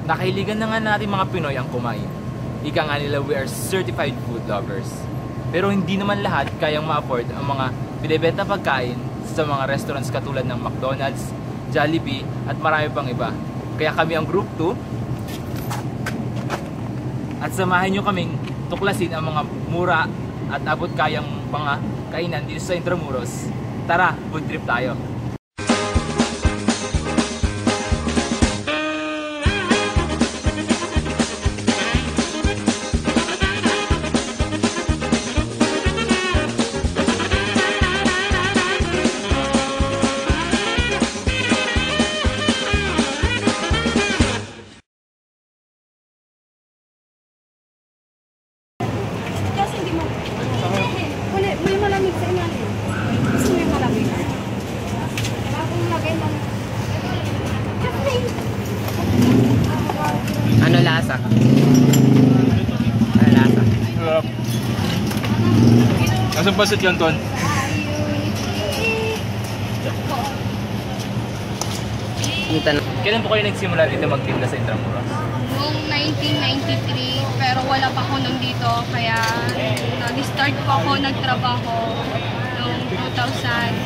Nakahiligan na nga natin mga Pinoy ang kumain. Ika nga nila, we are certified food lovers. Pero hindi naman lahat kayang ma-afford ang mga binibenta pagkain sa mga restaurants katulad ng McDonald's, Jollibee at marami pang iba. Kaya kami ang Group 2 at samahan nyo kaming tuklasin ang mga mura at abot kayang mga kainan dito sa Intramuros. Tara, food trip tayo! Ano lasa? Ano lasa? Nasaan pasit yan, Ton? Kailan po kayo nagsimula dito magtinda sa Intramuros? Noong 1993, pero wala pa ako nung dito, kaya nag-start po ako nagtrabaho noong 2011.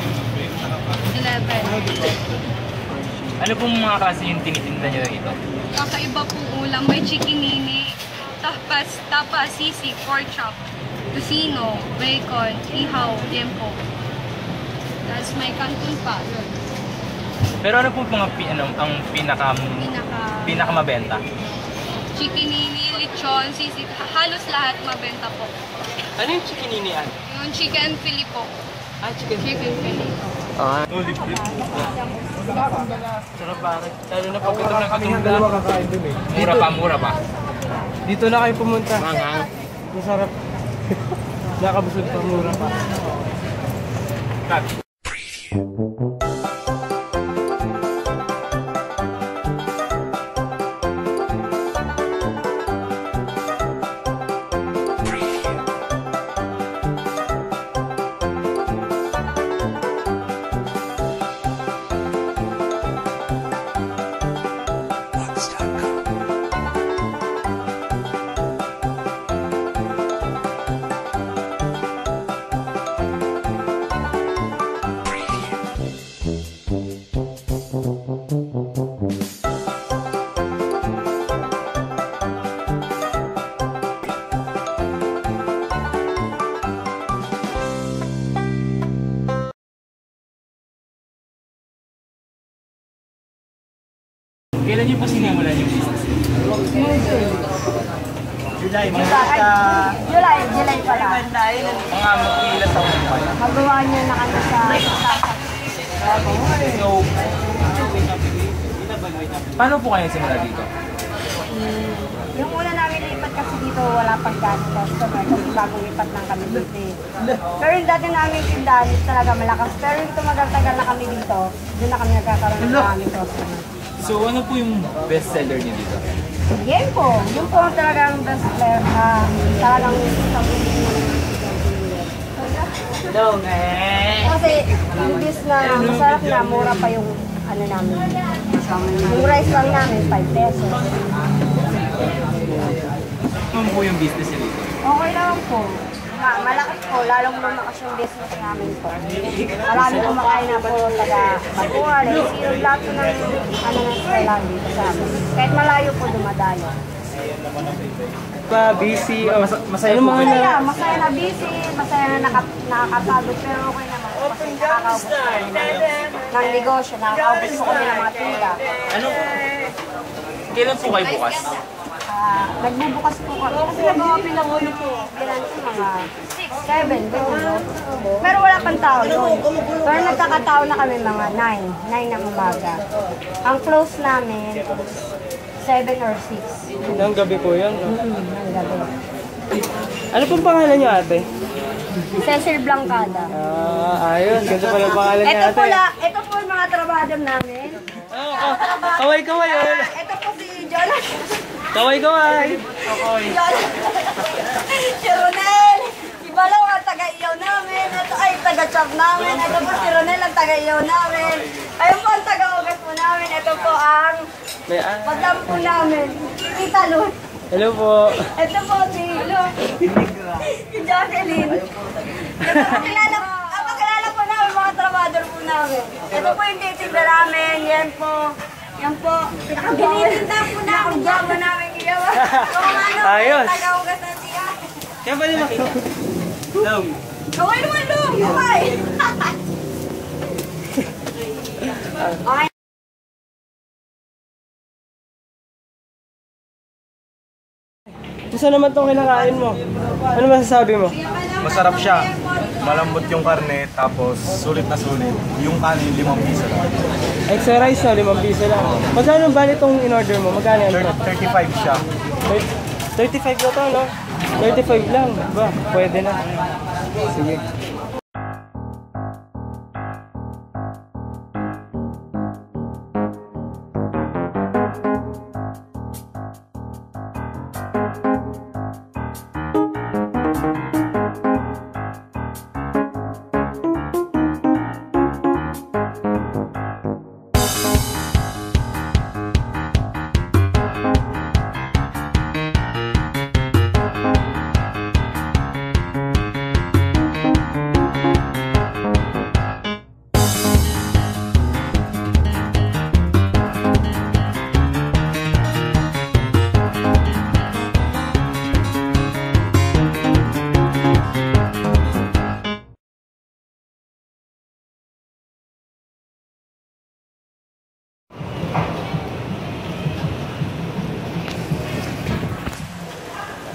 Ano pong mga klase yung tinitinda nyo dito? Kakaiba pong ulam, may chikinini, tapas, sisig, pork chop, tocino, bacon, ihaw, liempo. Tapos may kanton pa. Yun. Pero ano pong mga ang pinakamabenta? Chikinini, lechon, sisig, halos lahat mabenta po. Ano yung chikininian? Yung chicken fili po. Chicken fili. Olive dip. Sarap bakit? Lalo na pag ito ng katungga. Mura pa. Dito na kayo pumunta. Manghang. Masarap. Nakabusog pa, mura pa. Cut. Kailan niyo po sinimulan yung business? July pala. Mga mag-ilas ako pa. Magawa niya na kami sa So, paano po kayo simula dito? Yung una namin lipat kasi dito wala pang gano'ng customer kasi bagong lipat lang kami dito eh. Pero yung dati namin tindahan talaga malakas. Pero yung tumagal-tagal na kami dito, doon na kami nagkakaroon ng maraming customer. So, ano po yung best seller niyo dito? Yan po. Yung po talagang best seller. Talagang kasi imbis na masarap na, mura pa yung ano namin. Yung rice lang namin, 5 pesos. Ano po yung business niyo dito? Okay lang po. Malakas po, lalong lumakas yung business namin po. Marami kumakain na po taga-Batua, Lansirog, lahat po ng kailangan dito sa amin. Kahit malayo po dumadayo. Busy, masaya po. Masaya na busy, masaya na nakakapagod, pero okay naman. Kasi nakakaubos po ng negosyo, nakakaubos po kami ng mga tinda. Kailan po kayo bukas? Nagbubukas po kami. Kasi nag-open lang ulo po. Kailan po mga 7, gano'n. Pero wala pang tao doon. Pero nagkakatao na kami mga 9 ng umaga. Ang close namin, 7 or 6. Nang gabi po yan. Ng gabi. Ano pong pangalan niyo, ate? Cecil Blancada. Ayos. Ganda pala ang pangalan niya, ate. Ito po yung mga trabahador namin. Kaway. Ito po si Jonathan. Kaway. Si Ronel. Si Balaw ang taga-iyaw namin. Ito ay taga-chop namin. Ito po si Ronel ang taga-iyaw namin. Ayun po ang taga-ugas po namin. Ito po ang Madam po namin. Tita Luz. Hello po. Ito po si Jocelyn. Napakilala po namin mga trabador po namin. Ito po yung titinda namin. Yan po. Yan po. Pinakaginitinda po namin. Nakagama namin igawa. Ayos. Tagaugas ng siya. Kaya pwede makita. Hello. Kaway naman doon. Kaway. Okay. Gusto naman itong kinakain mo. Ano masasabi mo? Masarap siya. Malambot yung karne, tapos sulit na sulit. Yung kanin, 5 piso lang. Extra rice na, 5 piso lang. Magkano ba itong in-order mo? Magkano yan? 35 siya. 35 na to, no? 35 lang. Ba, pwede na. Sige.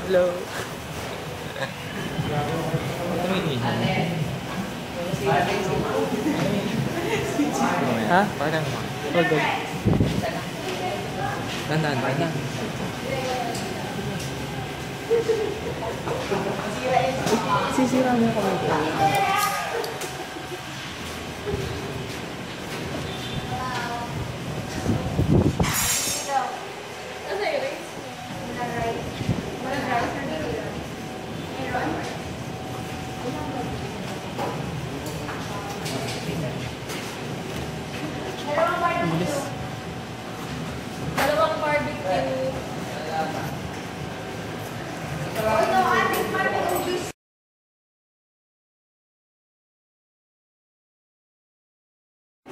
Hello. Ha? Parang, Oh, good. dandan, dandan. Sisira mo kami. Dalawang barbecue.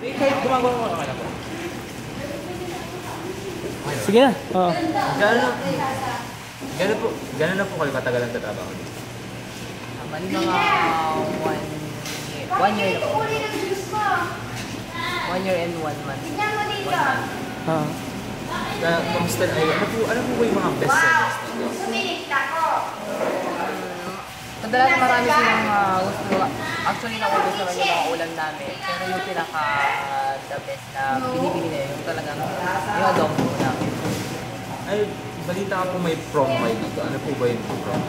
Kahit gumagawa mo naman ako. Sige na. Oo. Gano'n na po kayo katagal ang tatrabaho dito? Bali mga 1 year na po. 1 year and 1 month. Ah. Kamusta na ano po ba yung mga best sellers dito? Kadalasan marami silang gusto. Actually, naubos naman yung mga ulam namin. Pero yung pinaka the best na binibili nila, yung talagang yung adobo po namin. Ay, balita ka po may promo kayo dito. Ano po ba yung promo?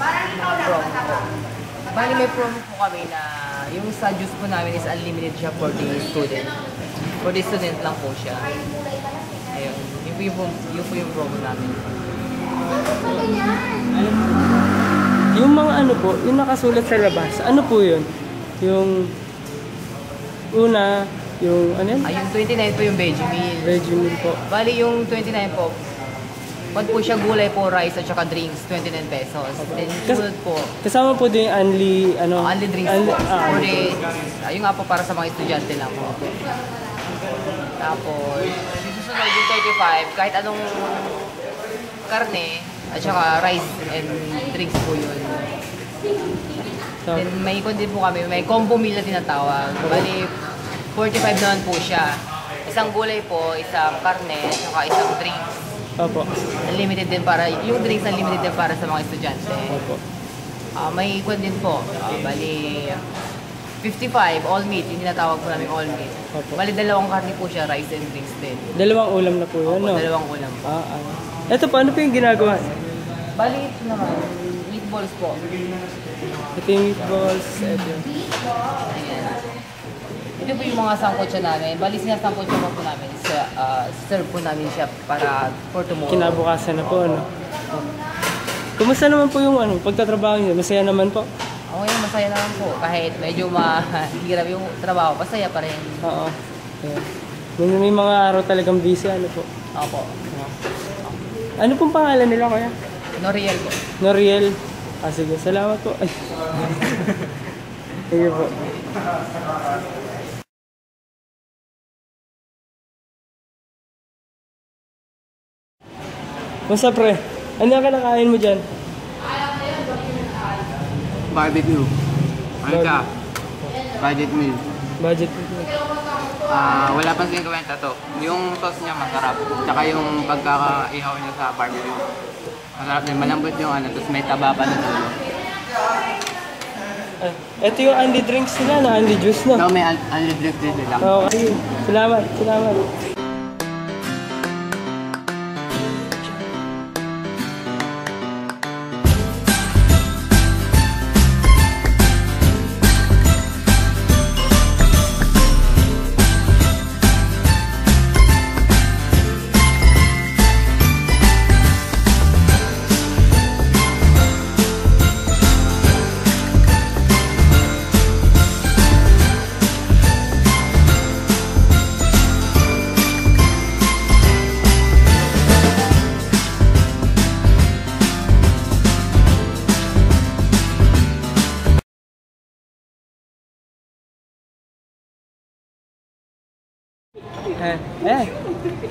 Mga promo po. Bali may promo po kami na yung sa juice po namin is unlimited siya for the student. For the student lang po siya. Ayun. Yun po yung promo namin. Yung mga ano po, yung nakasulat sa labas, ano po yun? Yung una, yung ano yun? Yung 29 po yung veggie meal. Veggie meal po. Bali yung 29 po, pag po siya gulay po, rice at saka drinks, 29 pesos. Then included po, Kasama po din yung only, ano? only drinks po. For the, yun nga po para sa mga estudyante lang po. Tapos, yung susunod yung 35, kahit anong karne, at saka rice and drinks po yun. Then may ikon din po kami, may combo meal na tinatawag. Bali, 45 naman po siya. Isang gulay po, isang karne, at saka isang drinks. Opo. Unlimited din para, yung drinks unlimited din para sa mga estudyante. Opo. May ikon din po, bali 55, all meat, yung tinatawag po namin all meat. Opo. Bali dalawang karne po siya, rice and drinks din. Dalawang ulam na po yun, Opo, no? dalawang ulam po. Ito po, ano po yung ginagawa? Bali ito naman, meatballs po. Ito yung meatballs, ito. Ayan. Ito po yung mga sangkotsa namin. Bali sinasangkotsa po namin. Serve po namin siya para for tomorrow. Kinabukasan na po, ano? Kumusta naman po yung ano, pagtatrabaho niyo? Masaya naman po? Okay, masaya naman po. Kahit medyo mahirap yung trabaho, masaya pa rin. Oo. Ayan. May mga araw talagang busy, ano po? Opo. Ano pong pangalan nila, kuya? Noriel po. Noriel. Ah, sige. Salamat po. Ay. Sige po. Basta pre, ano ang kinakain mo dyan? Barbecue. Ano ka? Budget meal. Budget. Wala pang 50 to. Yung sauce niya masarap. Tsaka yung pagkakaihaw niya sa barbecue. Masarap din. Malambot yung ano. Tapos may taba pa na dulo. Ito yung Andy drinks nila, no? Andy juice, no? So may unli drink din nila. Okay. Salamat. Salamat.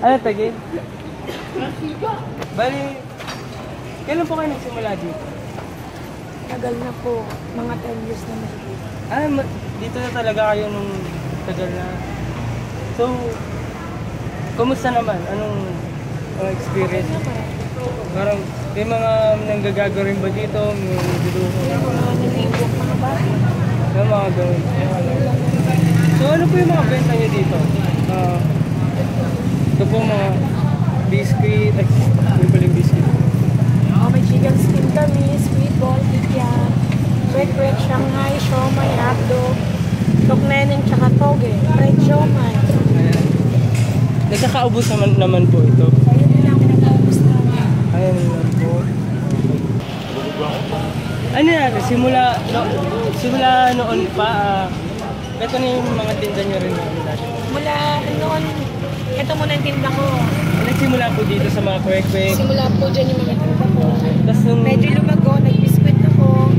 Ano tagi? Bali, kailan po kayo nagsimula dito? Tagal na po. Mga 10 years na Dito na talaga kayo nung tagal na. So, kumusta naman? Anong experience? Parang, may mga nanggagago rin ba dito? May duduko? mga nilibok, mga bata. May mga gawin. So, ano po yung mga benta nyo dito? Ito po mga biscuit, yung paling biscuit. May chicken skin kami, sweet ball, tikyan, bread, Shanghai, siomai, hotdog, tukneneng, tsaka toge, fried siomai. Nagkakaubos naman po ito. Ayun din lang pinag-aubos namin. Ayan lang po. Ano natin, simula noon pa, ito na yung mga tinda nyo rin natin. Mula noon, ito muna yung tinda ko. Nagsimula po dito sa mga kwek-kwek. Simula po dyan yung mga tinda ko. Tapos nung... Medyo lumago, nag-biscuit ako.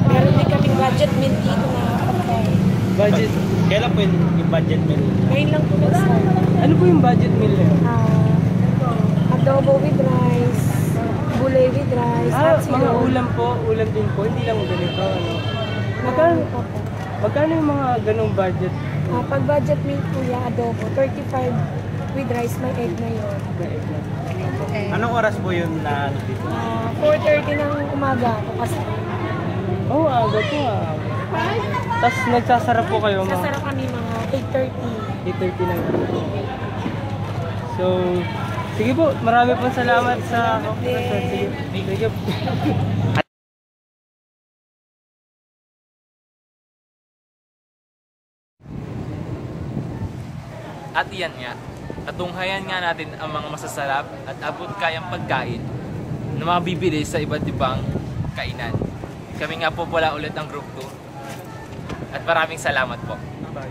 Meron din kaming budget meal dito na pagkain. Budget? Kailan po yung budget meal? Ngayon lang po nag-start. Ano po yung budget meal na yun? Adobo with rice, gulay with rice, hot Mga silog. ulam po, ulam din po, hindi lang ganito, ano? Magkano po po? Magkano yung mga ganong budget? Pag budget meal po yung adobo, 35 with rice, may egg na yun. Anong oras po yun na ano dito? 4:30 ng umaga ako kasi. Oo, aga po Tapos nagsasarap po kayo mga Sasarap kami mga 8:30. 8:30 lang. So, sige po, marami pong salamat sa... Sige, sige. At iyan nga, natunghayan nga natin ang mga masasarap at abot kayang pagkain na mga bibili sa iba't ibang kainan. Kami nga po pala ulit ang Group 2 at maraming salamat po. Bye.